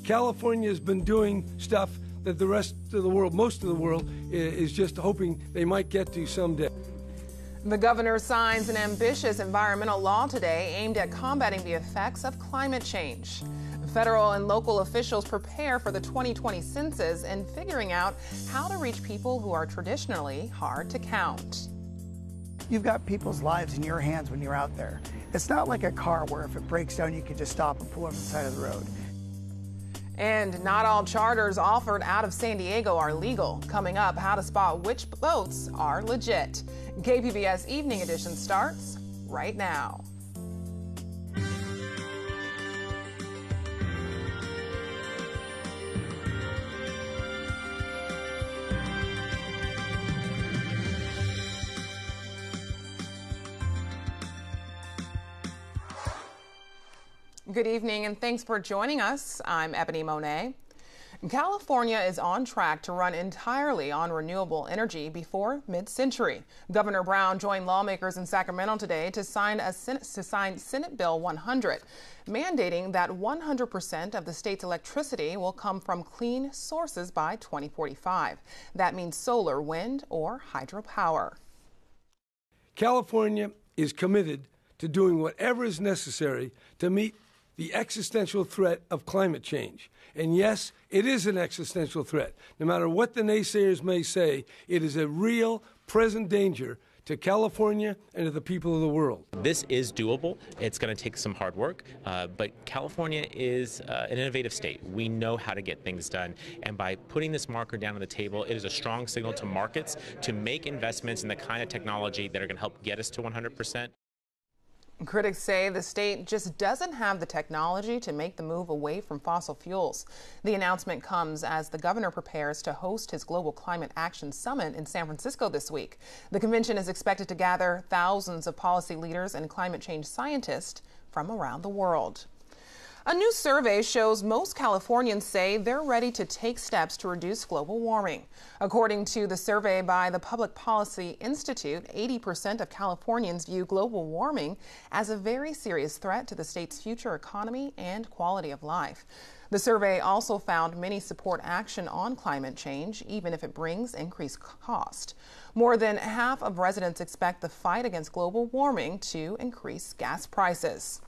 California has been doing stuff that the rest of the world, most of the world, is just hoping they might get to someday. The governor signs an ambitious environmental law today aimed at combating the effects of climate change. Federal and local officials prepare for the 2020 census and figuring out how to reach people who are traditionally hard to count. You've got people's lives in your hands when you're out there. It's not like a car where if it breaks down, you can just stop and pull over the side of the road. And not all charters offered out of San Diego are legal. Coming up, how to spot which boats are legit. KPBS Evening Edition starts right now. Good evening and thanks for joining us. I'm Ebony Monet. California is on track to run entirely on renewable energy before mid-century. Governor Brown joined lawmakers in Sacramento today to sign Senate Bill 100, mandating that 100% of the state's electricity will come from clean sources by 2045. That means solar, wind, or hydropower. California is committed to doing whatever is necessary to meet the existential threat of climate change. And yes, it is an existential threat. No matter what the naysayers may say, it is a real present danger to California and to the people of the world. This is doable. It's going to take some hard work, but California is an innovative state. We know how to get things done, and by putting this marker down on the table, it is a strong signal to markets to make investments in the kind of technology that are going to help get us to 100%. Critics say the state just doesn't have the technology to make the move away from fossil fuels. The announcement comes as the governor prepares to host his Global Climate Action Summit in San Francisco this week. The convention is expected to gather thousands of policy leaders and climate change scientists from around the world. A new survey shows most Californians say they're ready to take steps to reduce global warming. According to the survey by the Public Policy Institute, 80% of Californians view global warming as a very serious threat to the state's future economy and quality of life. The survey also found many support action on climate change, even if it brings increased cost. More than half of residents expect the fight against global warming to increase gas prices.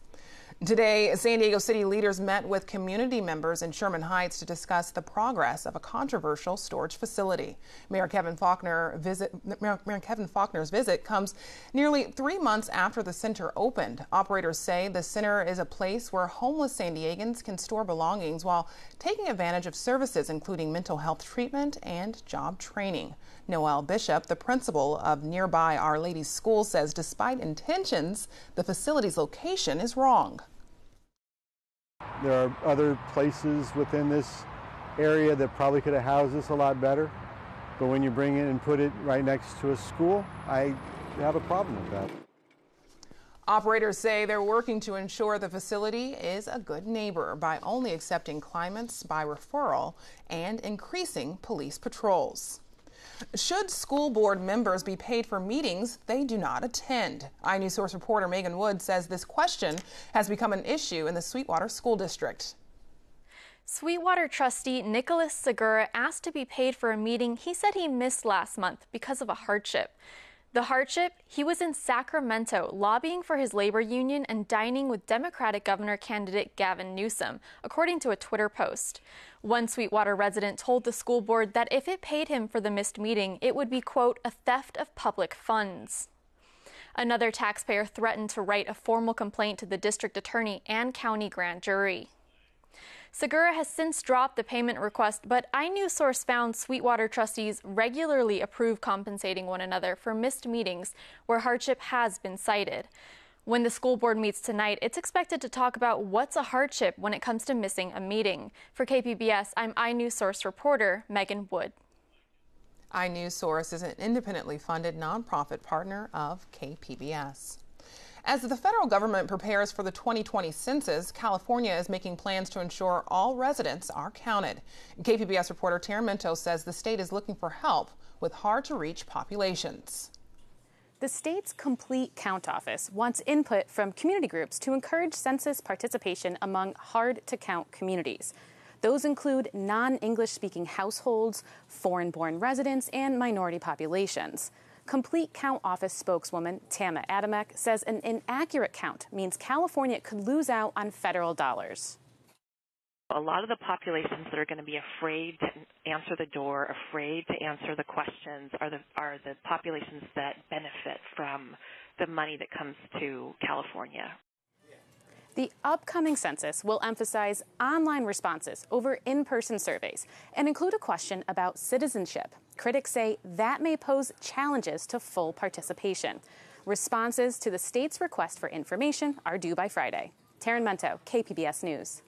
Today, San Diego City leaders met with community members in Sherman Heights to discuss the progress of a controversial storage facility. Mayor Kevin Faulkner's visit comes nearly 3 months after the center opened. Operators say the center is a place where homeless San Diegans can store belongings while taking advantage of services including mental health treatment and job training. Noel Bishop, the principal of nearby Our Lady's School, says despite intentions, the facility's location is wrong. There are other places within this area that probably could have housed this a lot better, but when you bring it and put it right next to a school, I have a problem with that. Operators say they're working to ensure the facility is a good neighbor by only accepting claimants by referral and increasing police patrols. Should school board members be paid for meetings they do not attend? iNews Source reporter Megan Wood says this question has become an issue in the Sweetwater School District. Sweetwater trustee Nicholas Segura asked to be paid for a meeting he said he missed last month because of a hardship. The hardship? He was in Sacramento lobbying for his labor union and dining with Democratic governor candidate Gavin Newsom, according to a Twitter post. One Sweetwater resident told the school board that if it paid him for the missed meeting, it would be, quote, a theft of public funds. Another taxpayer threatened to write a formal complaint to the district attorney and county grand jury. Segura has since dropped the payment request, but iNews Source found Sweetwater trustees regularly approve compensating one another for missed meetings where hardship has been cited. When the school board meets tonight, it's expected to talk about what's a hardship when it comes to missing a meeting. For KPBS, I'm iNews Source reporter Megan Wood. iNews Source is an independently funded nonprofit partner of KPBS. As the federal government prepares for the 2020 census, California is making plans to ensure all residents are counted. KPBS reporter Tara Minto says the state is looking for help with hard-to-reach populations. The state's Complete Count Office wants input from community groups to encourage census participation among hard-to-count communities. Those include non-English speaking households, foreign-born residents, and minority populations. Complete Count Office spokeswoman Tama Adamek says an inaccurate count means California could lose out on federal dollars. A lot of the populations that are going to be afraid to answer the door, afraid to answer the questions, are the populations that benefit from the money that comes to California. The upcoming census will emphasize online responses over in-person surveys and include a question about citizenship. Critics say that may pose challenges to full participation. Responses to the state's request for information are due by Friday. Taryn Mento, KPBS News.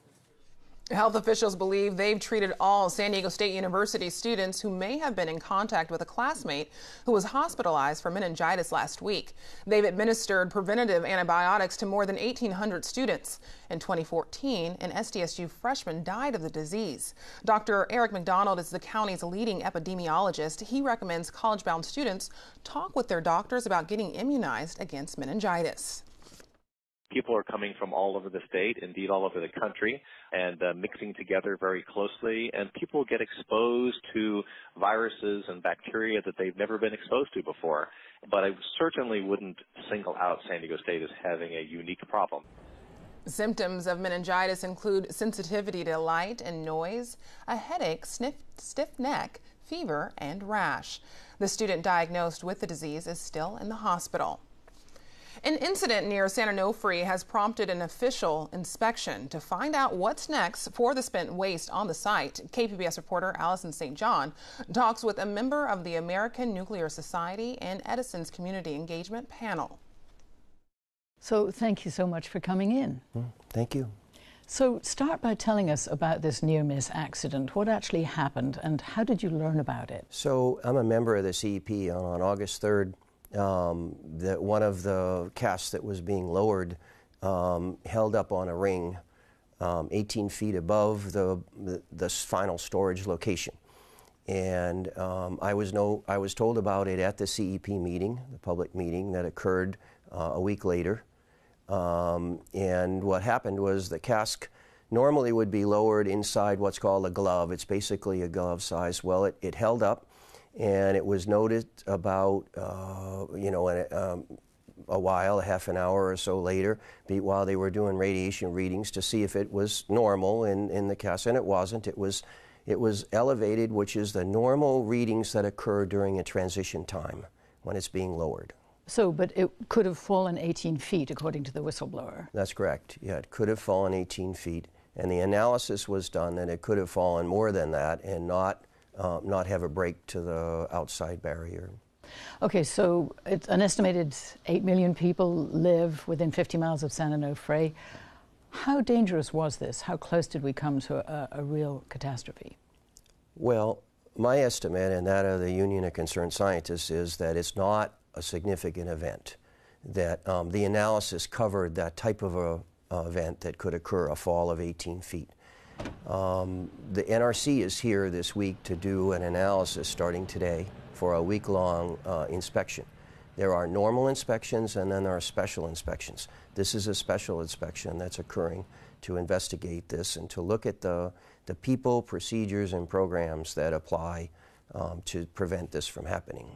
Health officials believe they've treated all San Diego State University students who may have been in contact with a classmate who was hospitalized for meningitis last week. They've administered preventative antibiotics to more than 1,800 students. In 2014, an SDSU freshman died of the disease. Dr. Eric McDonald is the county's leading epidemiologist. He recommends college-bound students talk with their doctors about getting immunized against meningitis. People are coming from all over the state, indeed all over the country, and mixing together very closely. And people get exposed to viruses and bacteria that they've never been exposed to before. But I certainly wouldn't single out San Diego State as having a unique problem. Symptoms of meningitis include sensitivity to light and noise, a headache, stiff neck, fever, and rash. The student diagnosed with the disease is still in the hospital. An incident near San Onofre has prompted an official inspection to find out what's next for the spent waste on the site. KPBS reporter Allison St. John talks with a member of the American Nuclear Society and Edison's Community Engagement panel. So thank you so much for coming in. Thank you. So start by telling us about this near-miss accident. What actually happened and how did you learn about it? So I'm a member of the CEP. On August 3rd, one of the casts that was being lowered held up on a ring 18 feet above the final storage location. And I was told about it at the CEP meeting, the public meeting that occurred a week later. And what happened was the cask normally would be lowered inside what's called a glove. It's basically a glove size. Well, it held up. And it was noted about, a while, half an hour or so later, while they were doing radiation readings to see if it was normal in the cast, and it wasn't. It was elevated, which is the normal readings that occur during a transition time when it's being lowered. So, but it could have fallen 18 feet, according to the whistleblower. That's correct. Yeah, it could have fallen 18 feet, and the analysis was done that it could have fallen more than that and not have a break to the outside barrier. Okay, so it's an estimated 8 million people live within 50 miles of San Onofre. How dangerous was this? How close did we come to a real catastrophe? Well, my estimate and that of the Union of Concerned Scientists is that it's not a significant event, that the analysis covered that type of a event that could occur, a fall of 18 feet. The NRC is here this week to do an analysis starting today for a week-long inspection. There are normal inspections and then there are special inspections. This is a special inspection that's occurring to investigate this and to look at the people, procedures, and programs that apply to prevent this from happening.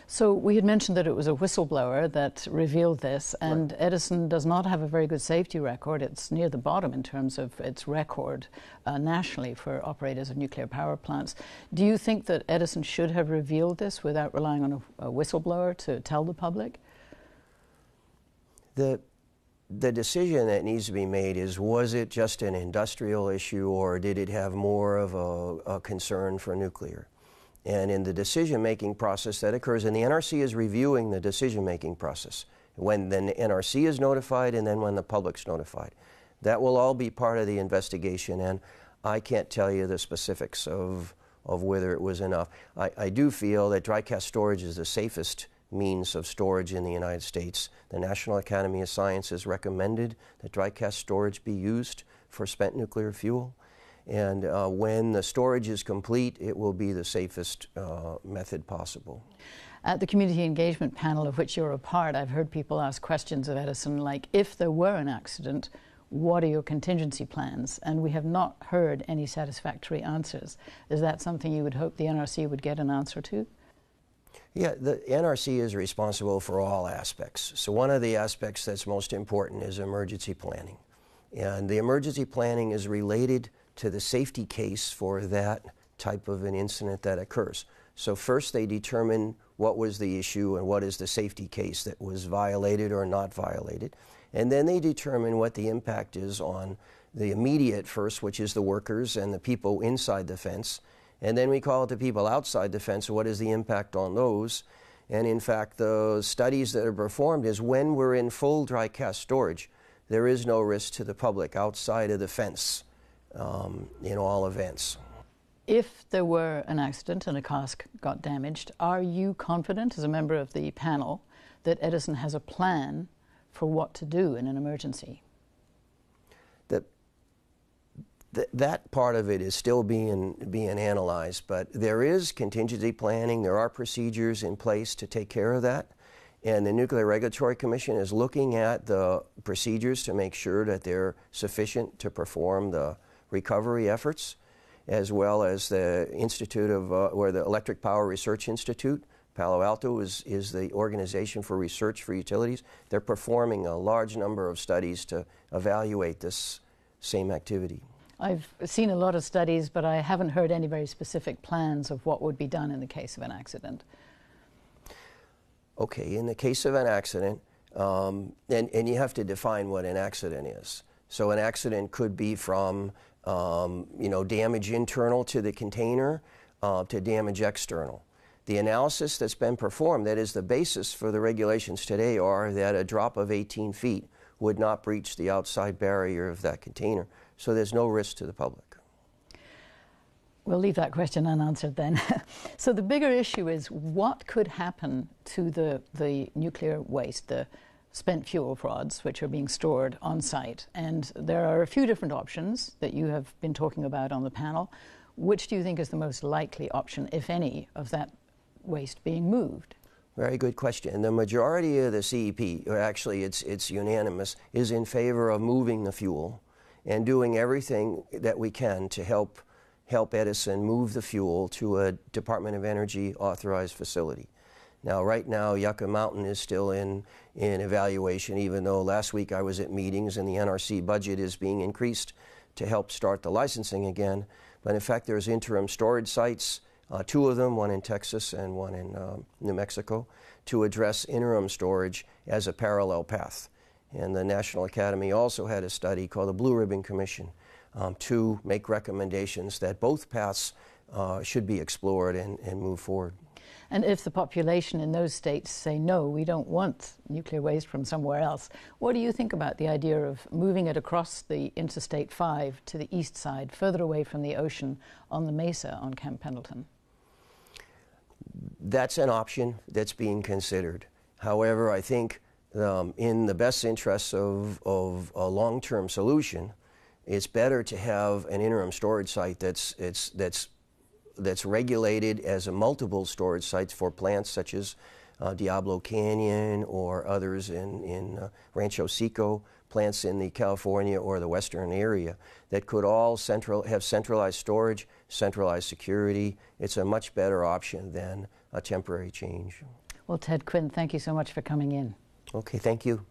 So we had mentioned that it was a whistleblower that revealed this, and right. Edison does not have a very good safety record. It's near the bottom in terms of its record nationally for operators of nuclear power plants. Do you think that Edison should have revealed this without relying on a whistleblower to tell the public? The decision that needs to be made is, was it just an industrial issue or did it have more of a concern for nuclear? And in the decision-making process that occurs, and the NRC is reviewing the decision-making process, when the NRC is notified and then when the public's notified. That will all be part of the investigation, and I can't tell you the specifics of whether it was enough. I do feel that dry cask storage is the safest means of storage in the United States. The National Academy of Sciences recommended that dry cask storage be used for spent nuclear fuel. And when the storage is complete, it will be the safest method possible. At the community engagement panel of which you're a part, I've heard people ask questions of Edison like, if there were an accident, what are your contingency plans? And we have not heard any satisfactory answers. Is that something you would hope the NRC would get an answer to? Yeah, the NRC is responsible for all aspects. So one of the aspects that's most important is emergency planning. And the emergency planning is related to the safety case for that type of an incident that occurs. So first they determine what was the issue and what is the safety case that was violated or not violated. And then they determine what the impact is on the immediate first, which is the workers and the people inside the fence. And then we call it the people outside the fence, what is the impact on those? And in fact, the studies that are performed is when we're in full dry cask storage, there is no risk to the public outside of the fence in all events. If there were an accident and a cask got damaged, are you confident as a member of the panel that Edison has a plan for what to do in an emergency? That part of it is still being analyzed, but there is contingency planning. There are procedures in place to take care of that. And the Nuclear Regulatory Commission is looking at the procedures to make sure that they're sufficient to perform the recovery efforts, as well as the Institute of, or the Electric Power Research Institute. Palo Alto is the organization for research for utilities. They're performing a large number of studies to evaluate this same activity. I've seen a lot of studies, but I haven't heard any very specific plans of what would be done in the case of an accident. Okay, in the case of an accident, and you have to define what an accident is. So an accident could be from damage internal to the container to damage external. The analysis that's been performed, that is the basis for the regulations today, are that a drop of 18 feet would not breach the outside barrier of that container. So there's no risk to the public. We'll leave that question unanswered then. So the bigger issue is what could happen to the nuclear waste, the spent fuel rods, which are being stored on site. And there are a few different options that you have been talking about on the panel. Which do you think is the most likely option, if any, of that waste being moved? Very good question. The majority of the CEP, or actually it's unanimous, is in favor of moving the fuel and doing everything that we can to help Edison move the fuel to a Department of Energy authorized facility. Now, right now, Yucca Mountain is still in evaluation, even though last week I was at meetings and the NRC budget is being increased to help start the licensing again. But in fact, there's interim storage sites, two of them, one in Texas and one in New Mexico, to address interim storage as a parallel path. And the National Academy also had a study called the Blue Ribbon Commission to make recommendations that both paths should be explored and move forward. And if the population in those states say, no, we don't want nuclear waste from somewhere else, what do you think about the idea of moving it across the Interstate 5 to the east side, further away from the ocean on the mesa on Camp Pendleton? That's an option that's being considered. However, I think in the best interests of a long-term solution, it's better to have an interim storage site that's regulated as a multiple storage sites for plants such as Diablo Canyon or others in Rancho Seco, plants in the California or the western area that could all have centralized storage, centralized security. It's a much better option than a temporary change. Well, Ted Quinn, thank you so much for coming in. Okay, thank you.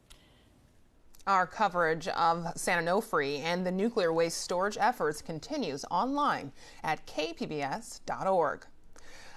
Our coverage of San Onofre and the nuclear waste storage efforts continues online at kpbs.org.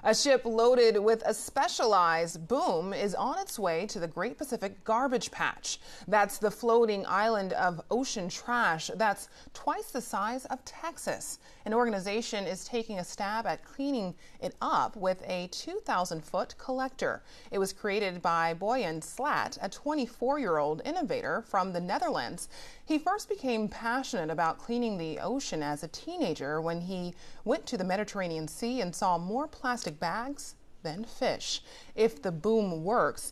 A ship loaded with a specialized boom is on its way to the Great Pacific Garbage Patch. That's the floating island of ocean trash that's twice the size of Texas. An organization is taking a stab at cleaning it up with a 2,000-foot collector. It was created by Boyan Slat, a 24-year-old innovator from the Netherlands. He first became passionate about cleaning the ocean as a teenager when he went to the Mediterranean Sea and saw more plastic bags than fish. If the boom works,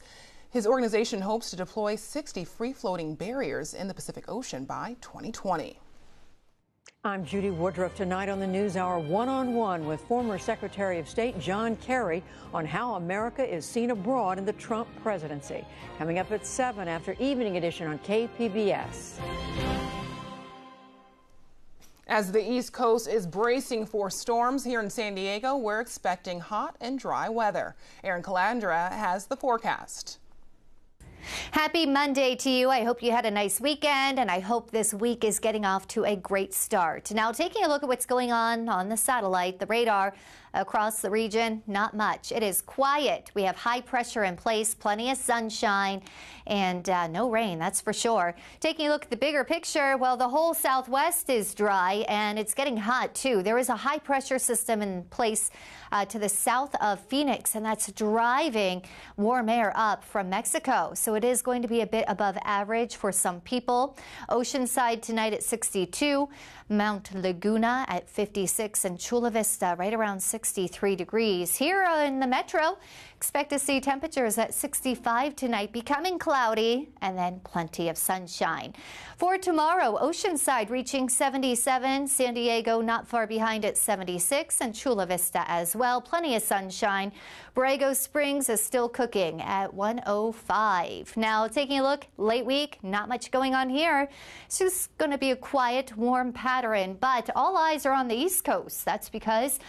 his organization hopes to deploy 60 free-floating barriers in the Pacific Ocean by 2020. I'm Judy Woodruff. Tonight on the NewsHour, one-on-one with former Secretary of State John Kerry on how America is seen abroad in the Trump presidency. Coming up at 7 after Evening Edition on KPBS. As the East Coast is bracing for storms, here in San Diego, we're expecting hot and dry weather. Erin Calandra has the forecast. Happy Monday to you. I hope you had a nice weekend, and I hope this week is getting off to a great start. Now, taking a look at what's going on the satellite, the radar across the region, not much. It is quiet. We have high pressure in place, plenty of sunshine, and no rain, that's for sure. Taking a look at the bigger picture, well, the whole Southwest is dry, and it's getting hot, too. There is a high pressure system in place to the south of Phoenix, and that's driving warm air up from Mexico. So it is going to be a bit above average for some people. Oceanside tonight at 62, Mount Laguna at 56, and Chula Vista right around 63 degrees. Here in the metro, expect to see temperatures at 65 tonight, becoming cloudy, and then plenty of sunshine. For tomorrow, Oceanside reaching 77, San Diego not far behind at 76, and Chula Vista as well. Plenty of sunshine. Borrego Springs is still cooking at 105. Now, taking a look, late week, not much going on here. It's just going to be a quiet, warm pattern, but all eyes are on the East Coast. That's because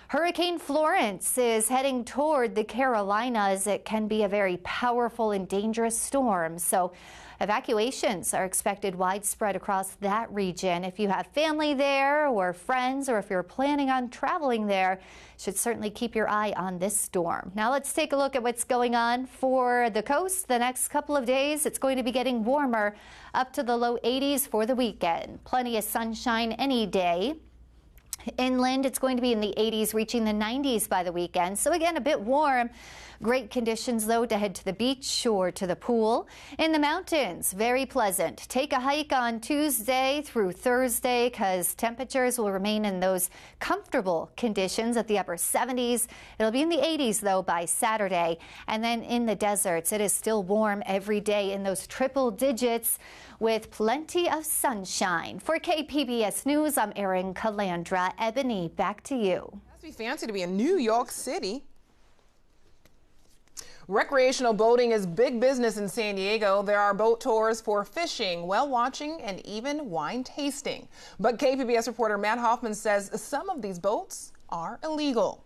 Hurricane Florence is heading toward the Carolinas. It can be a very powerful and dangerous storm. So evacuations are expected widespread across that region. If you have family there or friends, or if you're planning on traveling there, should certainly keep your eye on this storm. Now let's take a look at what's going on for the coast. The next couple of days, it's going to be getting warmer, up to the low 80s for the weekend. Plenty of sunshine any day. Inland, it's going to be in the 80s, reaching the 90s by the weekend. So again, a bit warm. Great conditions, though, to head to the beach or to the pool. In the mountains, very pleasant. Take a hike on Tuesday through Thursday because temperatures will remain in those comfortable conditions at the upper 70s. It'll be in the 80s, though, by Saturday. And then in the deserts, it is still warm every day in those triple digits with plenty of sunshine. For KPBS News, I'm Erin Calandra. Ebony, back to you. It must be fancy to be in New York City. Recreational boating is big business in San Diego. There are boat tours for fishing, whale watching, and even wine tasting. But KPBS reporter Matt Hoffman says some of these boats are illegal.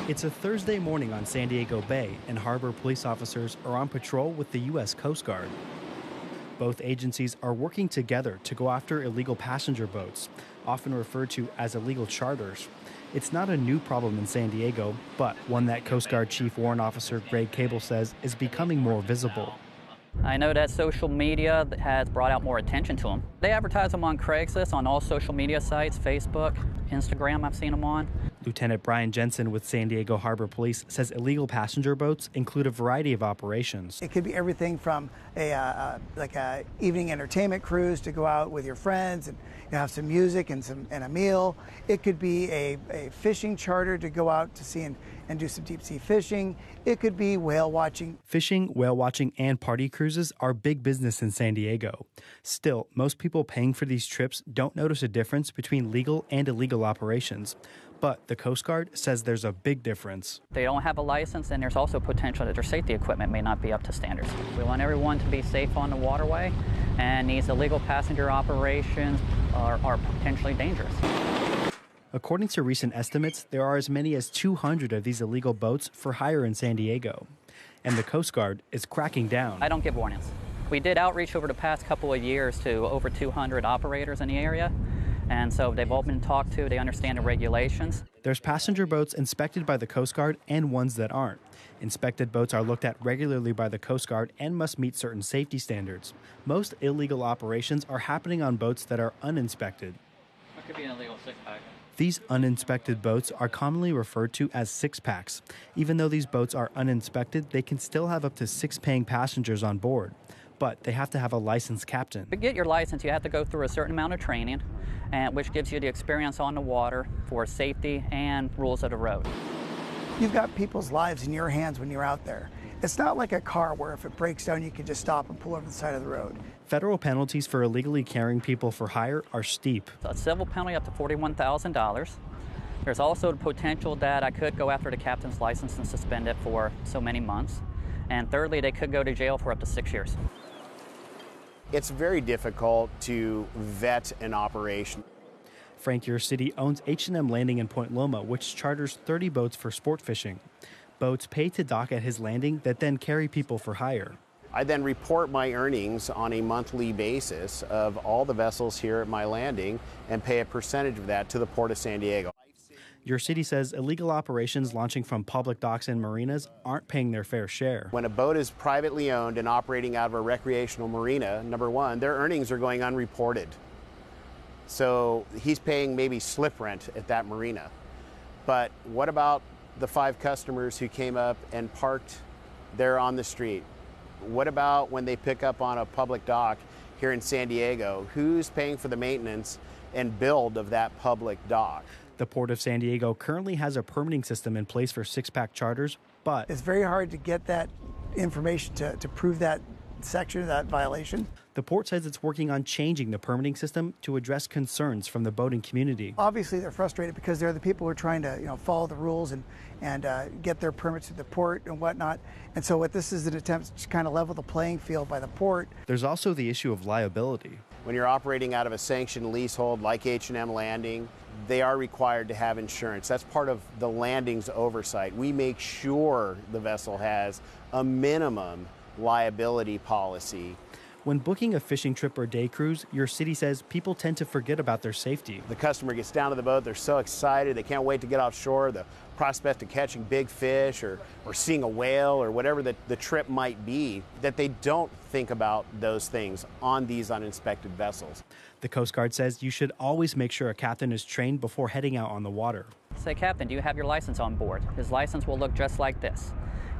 It's a Thursday morning on San Diego Bay, and harbor police officers are on patrol with the U.S. Coast Guard. Both agencies are working together to go after illegal passenger boats, often referred to as illegal charters. It's not a new problem in San Diego, but one that Coast Guard Chief Warrant Officer Greg Cable says is becoming more visible. I know that social media has brought out more attention to them. They advertise them on Craigslist, on all social media sites, Facebook, Instagram, I've seen them on. Lieutenant Brian Jensen with San Diego Harbor Police says illegal passenger boats include a variety of operations. It could be everything from a evening entertainment cruise to go out with your friends and have some music and a meal. It could be a fishing charter to go out to sea and do some deep sea fishing. It could be whale watching. Fishing, whale watching, and party cruises are big business in San Diego. Still, most people paying for these trips don't notice a difference between legal and illegal operations. But the Coast Guard says there's a big difference. They don't have a license, and there's also potential that their safety equipment may not be up to standards. We want everyone to be safe on the waterway, and these illegal passenger operations are potentially dangerous. According to recent estimates, there are as many as 200 of these illegal boats for hire in San Diego. And the Coast Guard is cracking down. I don't give warnings. We did outreach over the past couple of years to over 200 operators in the area. And so they've all been talked to, they understand the regulations. There's passenger boats inspected by the Coast Guard and ones that aren't. Inspected boats are looked at regularly by the Coast Guard and must meet certain safety standards. Most illegal operations are happening on boats that are uninspected. What could be an illegal six-pack? These uninspected boats are commonly referred to as six-packs. Even though these boats are uninspected, they can still have up to 6 paying passengers on board. But they have to have a licensed captain. To get your license, you have to go through a certain amount of training, which gives you the experience on the water for safety and rules of the road. You've got people's lives in your hands when you're out there. It's not like a car where if it breaks down, you can just stop and pull over the side of the road. Federal penalties for illegally carrying people for hire are steep. A civil penalty up to $41,000. There's also the potential that I could go after the captain's license and suspend it for so many months. And thirdly, they could go to jail for up to 6 years. It's very difficult to vet an operation. Frank Your City owns H&M Landing in Point Loma, which charters 30 boats for sport fishing. Boats pay to dock at his landing that then carry people for hire. I then report my earnings on a monthly basis of all the vessels here at my landing and pay a percentage of that to the Port of San Diego. Your City says illegal operations launching from public docks and marinas aren't paying their fair share. When a boat is privately owned and operating out of a recreational marina, number one, their earnings are going unreported. So he's paying maybe slip rent at that marina. But what about the 5 customers who came up and parked there on the street? What about when they pick up on a public dock here in San Diego? Who's paying for the maintenance and build of that public dock? The Port of San Diego currently has a permitting system in place for 6-pack charters, but it's very hard to get that information to prove that section of that violation. The port says it's working on changing the permitting system to address concerns from the boating community. Obviously, they're frustrated because they're the people who are trying to, follow the rules and get their permits at the port and whatnot. And so what this is an attempt to kind of level the playing field by the port. There's also the issue of liability. When you're operating out of a sanctioned leasehold like H&M Landing, they are required to have insurance. That's part of the landing's oversight. We make sure the vessel has a minimum liability policy. When booking a fishing trip or day cruise, Your City says people tend to forget about their safety. The customer gets down to the boat, they're so excited, they can't wait to get offshore. The prospect of catching big fish or seeing a whale or whatever the trip might be, that they don't think about those things on these uninspected vessels. The Coast Guard says you should always make sure a captain is trained before heading out on the water. Say, Captain, do you have your license on board? His license will look just like this.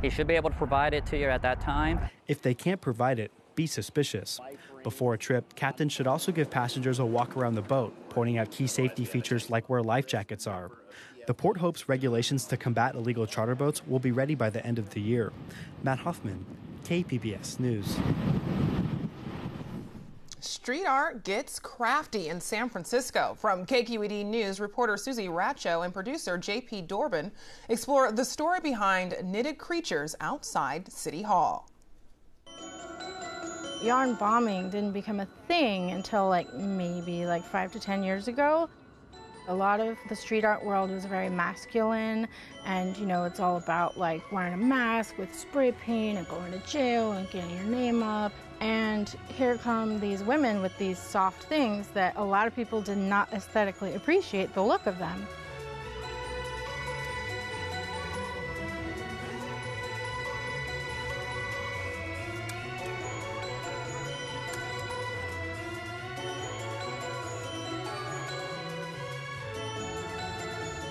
He should be able to provide it to you at that time. If they can't provide it, be suspicious. Before a trip, captains should also give passengers a walk around the boat, pointing out key safety features like where life jackets are. The port hopes regulations to combat illegal charter boats will be ready by the end of the year. Matt Hoffman, KPBS News. Street art gets crafty in San Francisco. From KQED News, reporter Susie Ratcho and producer J.P. Dorbin explore the story behind knitted creatures outside City Hall. Yarn bombing didn't become a thing until maybe 5 to 10 years ago. A lot of the street art world was very masculine, and it's all about wearing a mask with spray paint and going to jail and getting your name up. And here come these women with these soft things that a lot of people did not aesthetically appreciate the look of them.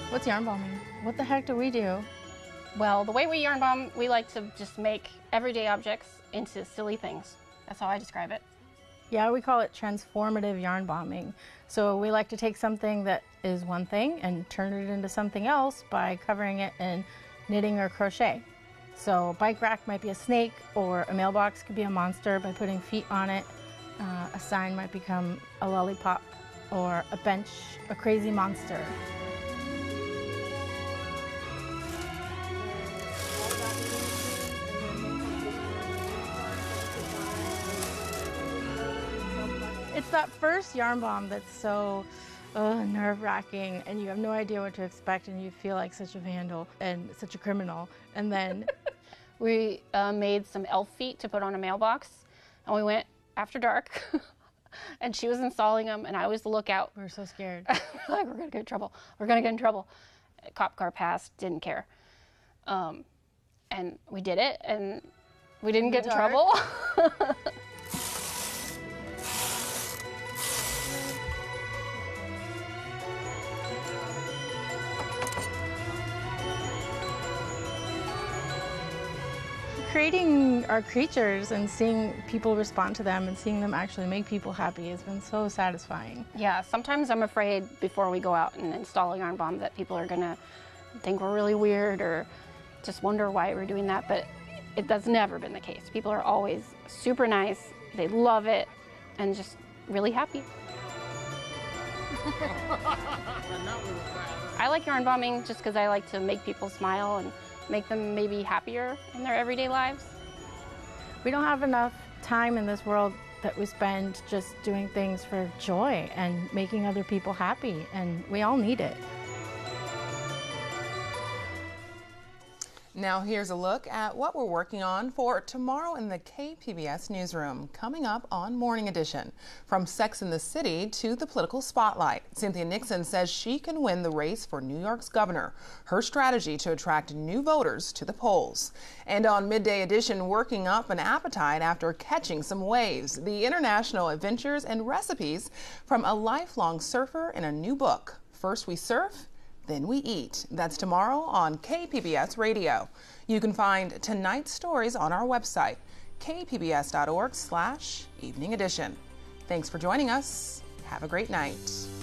What's yarn bombing? What the heck do we do? Well, the way we yarn bomb, we like to just make everyday objects into silly things. That's how I describe it. Yeah, we call it transformative yarn bombing. So we like to take something that is one thing and turn it into something else by covering it in knitting or crochet. So a bike rack might be a snake, or a mailbox could be a monster by putting feet on it. A sign might become a lollipop, or a bench, a crazy monster. It's that first yarn bomb that's so nerve-wracking, and you have no idea what to expect, and you feel like such a vandal and such a criminal. And then we made some elf feet to put on a mailbox, and we went after dark, and she was installing them, and I was the lookout. We were so scared. We're gonna get in trouble. We're gonna get in trouble. A cop car passed, didn't care, and we did it, and we didn't get in trouble. Creating our creatures and seeing people respond to them and seeing them actually make people happy has been so satisfying. Yeah, sometimes I'm afraid before we go out and install a yarn bomb that people are gonna think we're really weird or just wonder why we're doing that, but that's never been the case. People are always super nice, they love it, and just really happy. I like yarn bombing just because I like to make people smile and make them maybe happier in their everyday lives. We don't have enough time in this world that we spend just doing things for joy and making other people happy, and we all need it. Now here's a look at what we're working on for tomorrow in the KPBS newsroom. Coming up on Morning Edition, from Sex and the City to the political spotlight, Cynthia Nixon says she can win the race for New York's governor, her strategy to attract new voters to the polls. And on Midday Edition, working up an appetite after catching some waves, the international adventures and recipes from a lifelong surfer in a new book. First we surf, then we eat. That's tomorrow on KPBS Radio. You can find tonight's stories on our website, kpbs.org/evening edition. Thanks for joining us. Have a great night.